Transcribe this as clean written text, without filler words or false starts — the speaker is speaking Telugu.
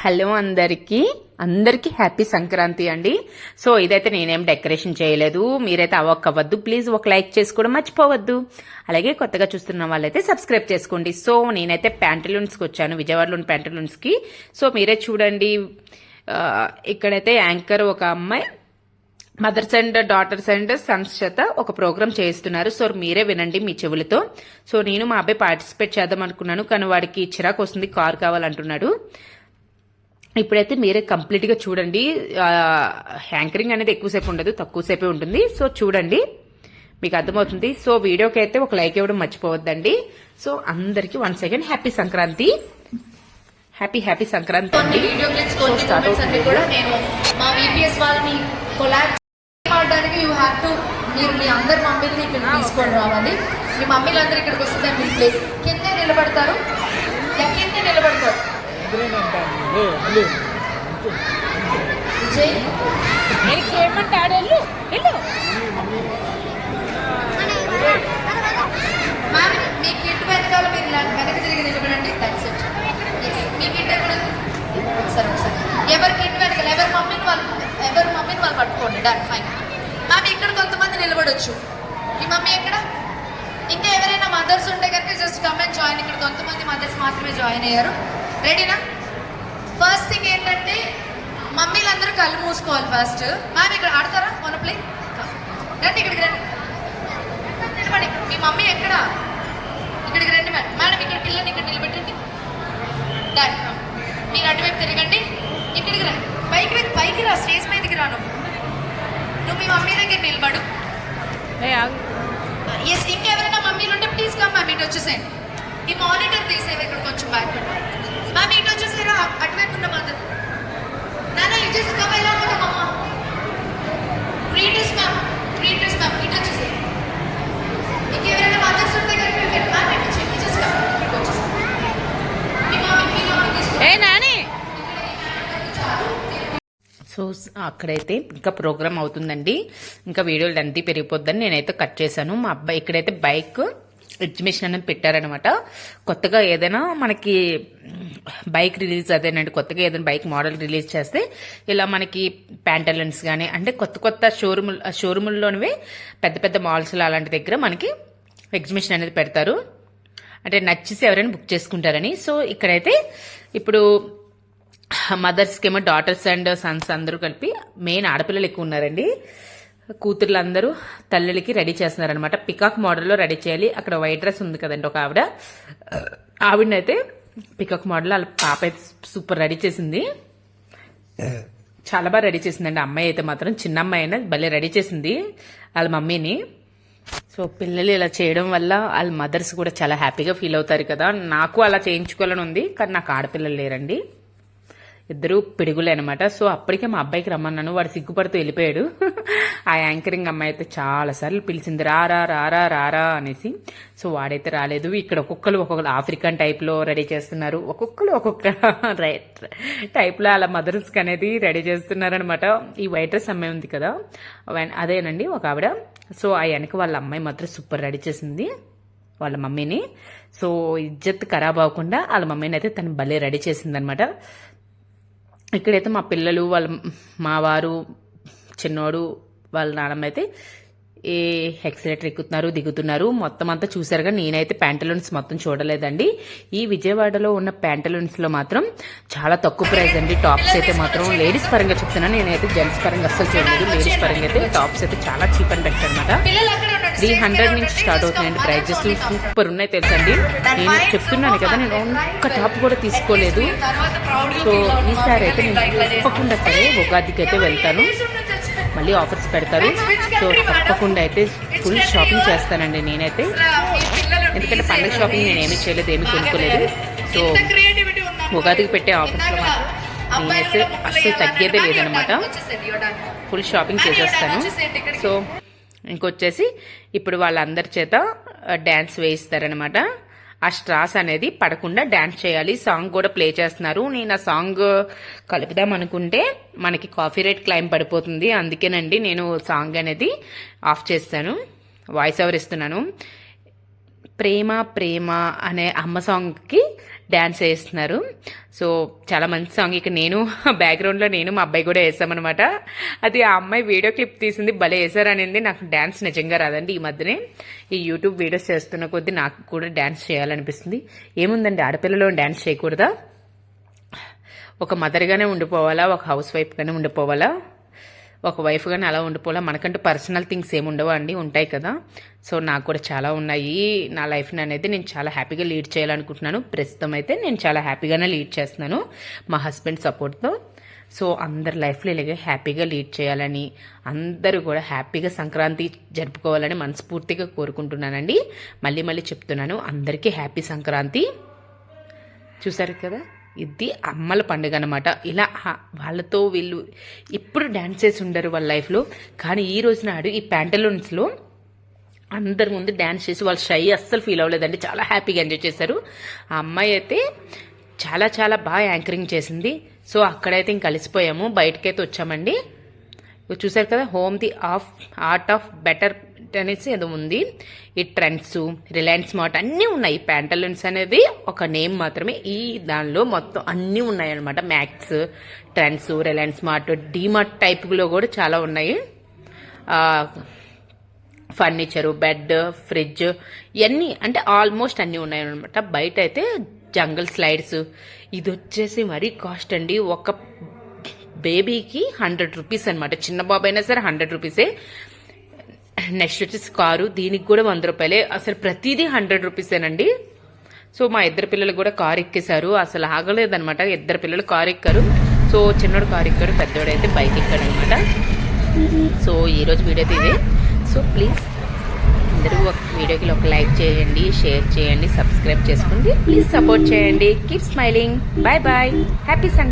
హలో అందరికి హ్యాపీ సంక్రాంతి అండి. సో ఇదైతే నేనేం డెకరేషన్ చేయలేదు, మీరైతే అవ్వద్దు ప్లీజ్. ఒక లైక్ చేసుకోవడం మర్చిపోవద్దు. అలాగే కొత్తగా చూస్తున్న వాళ్ళైతే సబ్స్క్రైబ్ చేసుకోండి. సో నేనైతే ప్యాంటలూన్స్కి వచ్చాను, విజయవాడలోని ప్యాంటలూన్స్కి. సో మీరే చూడండి, ఇక్కడైతే యాంకర్ ఒక అమ్మాయి mothers and daughters and sons చేత ఒక ప్రోగ్రామ్ చేస్తున్నారు. సో మీరే వినండి మీ చెవులతో. సో నేను మా అబ్బాయి పార్టిసిపేట్ చేద్దాం అనుకున్నాను, కానీ వాడికి చిరాకు వస్తుంది, కార్ కావాలంటున్నాడు. ఇప్పుడైతే మీరే కంప్లీట్ గా చూడండి. యాంకరింగ్ అనేది ఎక్కువసేపు ఉండదు, తక్కువసేపే ఉంటుంది. సో చూడండి, మీకు అర్థమవుతుంది. సో వీడియోకి అయితే ఒక లైక్ ఇవ్వడం మర్చిపోవద్దండి. సో అందరికి once again happy Sankranti, happy Sankranti అండి. వీడియో క్లిప్స్ కూడా నేను మా వీపీఎస్ వాళ్ళని కొలాబ్ చేయడానికి యూ హ్యావ్ టు, మీరు మీ అందరు మమ్మీని ఇక్కడ తీసుకొని రావాలి. మీ మమ్మీలు అందరూ ఇక్కడికి వస్తే మీరు ప్లే కిందే నిలబడతారు, కిందే నిలబడతారు. విజయ్ ఏమంటాడు మ్యామ్, మీ కిట్ వెనకాల మీరు వెనక్కి తిరిగి నిలబడండి. మీ కిట్ ఎక్కడ సరే సరే, ఎవరి కిట్ వెనకాల ఎవరి మమ్మీని వాళ్ళు పట్టుకోండి. Done, fine. మ్యామ్ ఇక్కడ కొంతమంది నిలబడొచ్చు. మీ మమ్మీ ఎక్కడ? ఇంకా ఎవరైనా మదర్స్ ఉంటే కనుక జస్ట్ కమెంట్ జాయిన్. ఇక్కడ కొంతమంది మదర్స్ మాత్రమే జాయిన్ అయ్యారు. రెడీనా? ఫస్ట్ థింగ్ ఏంటంటే మమ్మీలందరూ కళ్ళు మూసుకోవాలి ఫస్ట్. మ్యామ్ ఇక్కడ ఆడతారా మన ప్లే? రండి ఇక్కడికి రండి. నిలబడి మీ మమ్మీ ఎక్కడ? ఇక్కడికి రండి మేడం. మేడం ఇక్కడ పిల్లని ఇక్కడ నిలబెట్టండి. డన్. మీరు అటువైపు తిరగండి, ఇక్కడికి రండి. పైకి రా, స్టేజ్ మీదకి రా. నువ్వు మీ మమ్మీ దగ్గర నిలబడు. ఎస్, ఇంకెవరైనా మమ్మీలు ఉంటే ప్లీజ్ కమ్ మ్యామ్, ఇటు వచ్చేసేయండి. ఈ మానిటర్ తీసేవి ఇక్కడ కొంచెం బ్యాక్ మ్యామ్, ఇటు వచ్చేసారా? అటువైపు ఉన్న మదర్ నాన్న ఇచ్చేసి కవైలా అమ్మ. గ్రీటర్స్ మ్యామ్, ఇటు వచ్చేసాయి. ఇంకెవరైనా మదర్స్ ఉంటే కనుక మ్యామ్ ఇటు వచ్చేసి ఇక్కడికి వచ్చేసాయి. మీ మమ్మీ తీసుకుంటే సో అక్కడైతే ఇంకా ప్రోగ్రామ్ అవుతుందండి. ఇంకా వీడియోలు లెంతీ పెరిగిపోద్దని నేనైతే కట్ చేశాను. మా అబ్బాయి ఇక్కడైతే బైక్ ఎగ్జిబిషన్ అనేది పెట్టారనమాట. కొత్తగా ఏదైనా మనకి బైక్ రిలీజ్ అదేనండి, కొత్తగా ఏదైనా బైక్ మోడల్ రిలీజ్ చేస్తే ఇలా మనకి ప్యాంటలన్స్ కానీ అంటే కొత్త షోరూముల్లోనివే పెద్ద మాల్స్ అలాంటి దగ్గర మనకి ఎగ్జిబిషన్ అనేది పెడతారు. అంటే నచ్చేసి ఎవరైనా బుక్ చేసుకుంటారని. సో ఇక్కడైతే ఇప్పుడు మదర్స్కి ఏమో డాటర్స్ అండ్ సన్స్ అందరూ కలిపి, మెయిన్ ఆడపిల్లలు ఎక్కువ ఉన్నారండి, కూతుర్లందరూ తల్లులకి రెడీ చేస్తున్నారనమాట. పికాక్ మోడల్లో రెడీ చేయాలి. అక్కడ వైట్ డ్రెస్ ఉంది కదండి ఒక ఆవిడనైతే పికాక్ మోడల్ వాళ్ళ పాప అయితే సూపర్ రెడీ చేసింది, చాలా బాగా రెడీ చేసిందండి. అమ్మాయి అయితే మాత్రం చిన్న అమ్మాయి అయినా భలే రెడీ చేసింది వాళ్ళ మమ్మీని. సో పిల్లలు ఇలా చేయడం వల్ల వాళ్ళ మదర్స్ కూడా చాలా హ్యాపీగా ఫీల్ అవుతారు కదా. నాకు అలా చేయించుకోవాలని ఉంది, కానీ నాకు ఆడపిల్లలు లేరండి, ఇద్దరు పిడుగులే అనమాట. సో అప్పటికే మా అబ్బాయికి రమ్మన్నాను, వాడు సిగ్గుపడుతూ వెళ్ళిపోయాడు. ఆ యాంకరింగ్ అమ్మాయి అయితే చాలా సార్లు పిలిచింది, రారా అనేసి. సో వాడైతే రాలేదు. ఇక్కడ ఒక్కొక్కరు ఆఫ్రికన్ టైప్ లో రెడీ చేస్తున్నారు, ఒక్కొక్క టైప్ లో అలా మదర్స్ కి అనేది రెడీ చేస్తున్నారు అనమాట. ఈ వైట్ డ్రెస్ అమ్మాయి ఉంది కదా, అదేనండి ఒక ఆవిడ. సో ఆ వెనక వాళ్ళ అమ్మాయి మాత్రం సూపర్ రెడీ చేసింది వాళ్ళ మమ్మీని. సో ఇజ్జత్ ఖరాబ్ అవ్వకుండా వాళ్ళ మమ్మీని అయితే తను భలే రెడీ చేసింది అనమాట. ఇక్కడైతే మా పిల్లలు మా వారు చిన్నోడు వాళ్ళ నాన్నమ్మ అయితే ఏ ఎక్సలేటర్ ఎక్కుతున్నారు దిగుతున్నారు. మొత్తం అంతా చూసారుగా. నేనైతే ప్యాంటలూన్స్ మొత్తం చూడలేదండి. ఈ విజయవాడలో ఉన్న ప్యాంటలూన్స్ లో మాత్రం చాలా తక్కువ ప్రైస్ అండి. టాప్స్ అయితే మాత్రం లేడీస్ పరంగా చెప్తున్నాను, నేనైతే జెంట్స్ పరంగా అస్సలు చూడలేదు. లేడీస్ పరంగా అయితే టాప్స్ అయితే చాలా చీప్ అండ్ బెస్ట్ అనమాట. 300 నుంచి స్టార్ట్ అవుతున్నాయండి ప్రైజెస్. సూపర్ ఉన్నాయి తెలుసండి. నేను చెప్తున్నాను కదా, నేను ఒక్క టాప్ కూడా తీసుకోలేదు. సో ఈసారి అయితే నేను తప్పకుండా సరే ఉగాదికి అయితే వెళ్తాను, మళ్ళీ ఆఫర్స్ పెడతారు. సో తప్పకుండా అయితే ఫుల్ షాపింగ్ చేస్తానండి నేనైతే, ఎందుకంటే పండుగ షాపింగ్ నేను ఏమీ చేయలేదు, ఏమీ కొనుక్కోలేదు. సో ఉగాదికి పెట్టే ఆఫర్స్లో మాత్రం నేనైతే అస్సలు తగ్గేదే లేదనమాట, ఫుల్ షాపింగ్ చేసేస్తాను. సో ఇంకొచ్చేసి ఇప్పుడు వాళ్ళందరి చేత డ్యాన్స్ వేయిస్తారనమాట. ఆ స్ట్రాస్ అనేది పడకుండా డాన్స్ చేయాలి. సాంగ్ కూడా ప్లే చేస్తున్నారు. నేను ఆ సాంగ్ కలుపుదాం అనుకుంటే మనకి కాపీ రైట్ క్లైమ్ పడిపోతుంది, అందుకేనండి నేను సాంగ్ అనేది ఆఫ్ చేస్తాను, వాయిస్ ఓవర్ ఇస్తున్నాను. ప్రేమ ప్రేమ అనే అమ్మ సాంగ్కి డ్యాన్స్ వేస్తున్నారు. సో చాలా మంచి సాంగ్. ఇక నేను బ్యాక్గ్రౌండ్లో నేను మా అబ్బాయి కూడా వేసామన్నమాట. అది ఆ అమ్మాయి వీడియో క్లిప్ తీసింది, భలే వేసారనింది. నాకు డ్యాన్స్ నిజంగా రాదండి. ఈ మధ్యనే ఈ యూట్యూబ్ వీడియోస్ చేస్తున్న కొద్దీ నాకు కూడా డ్యాన్స్ చేయాలనిపిస్తుంది. ఏముందండి, ఆడపిల్లలో డ్యాన్స్ చేయకూడదా? ఒక మదర్గానే ఉండిపోవాలా, ఒక హౌస్ వైఫ్గానే ఉండిపోవాలా, ఒక వైఫ్గానే అలా ఉండిపోవాలా? మనకంటూ పర్సనల్ థింగ్స్ ఏమి ఉండవా అండి? ఉంటాయి కదా. సో నాకు కూడా చాలా ఉన్నాయి. నా లైఫ్ని అనేది నేను చాలా హ్యాపీగా లీడ్ చేయాలనుకుంటున్నాను. ప్రస్తుతం అయితే నేను చాలా హ్యాపీగానే లీడ్ చేస్తున్నాను మా హస్బెండ్ సపోర్ట్తో. సో అందరి లైఫ్లో ఇలాగే హ్యాపీగా లీడ్ చేయాలని, అందరూ కూడా హ్యాపీగా సంక్రాంతి జరుపుకోవాలని మనస్ఫూర్తిగా కోరుకుంటున్నానండి. మళ్ళీ మళ్ళీ చెప్తున్నాను, అందరికీ హ్యాపీ సంక్రాంతి. చూసారు కదా, ఇది అమ్మల పండుగ అనమాట. ఇలా వాళ్ళతో వీళ్ళు ఎప్పుడు డ్యాన్స్ చేసి ఉండరు వాళ్ళ లైఫ్లో. కానీ ఈ రోజు నాడు ఈ ప్యాంటలూన్స్లో అందరి ముందు డ్యాన్స్ చేసి వాళ్ళు షై అస్సలు ఫీల్ అవ్వలేదండి. చాలా హ్యాపీగా ఎంజాయ్ చేశారు. ఆ అమ్మాయి అయితే చాలా చాలా బాగా యాంకరింగ్ చేసింది. సో అక్కడైతే ఇంక కలిసిపోయాము, బయటకైతే వచ్చామండి. చూసారు కదా, ఆర్ట్ ఆఫ్ బెటర్ అనేసి ఏదో ఉంది. ఈ ట్రెండ్స్, రిలయన్స్ మార్ట్ అన్నీ ఉన్నాయి. ప్యాంటలూన్స్ అనేది ఒక నేమ్ మాత్రమే. ఈ దానిలో మొత్తం అన్నీ ఉన్నాయి అనమాట. Max, trends, Reliance mart, DMart టైప్లో కూడా చాలా ఉన్నాయి. ఫర్నిచరు, బెడ్, ఫ్రిడ్జ్ ఇవన్నీ అంటే ఆల్మోస్ట్ అన్నీ ఉన్నాయి అనమాట. బయట అయితే జంగల్ స్లైడ్స్, ఇది వచ్చేసి మరీ కాస్ట్ అండి. ఒక బేబీకి 100 రూపీస్ అనమాట. చిన్న బాబు అయినా సరే 100 రూపీసే. నెక్స్ట్ వచ్చేసి కారు, దీనికి కూడా 100 రూపాయలే. అసలు ప్రతిదీ 100 రూపీసేనండి. సో మా ఇద్దరు పిల్లలు కూడా కారు ఎక్కేశారు. అసలు ఆగలేదనమాట. ఇద్దరు పిల్లలు కారు ఎక్కారు. సో చిన్నోడు కారు ఎక్కారు, పెద్దోడు అయితే బైక్ ఎక్కాడు అనమాట. సో ఈరోజు వీడియో అయితే ఇదే. సో ప్లీజ్ అందరూ ఒక వీడియోకి ఒక లైక్ చేయండి, షేర్ చేయండి, సబ్స్క్రైబ్ చేసుకోండి. ప్లీజ్ సపోర్ట్ చేయండి. Keep smiling. Bye bye. Happy Sunday.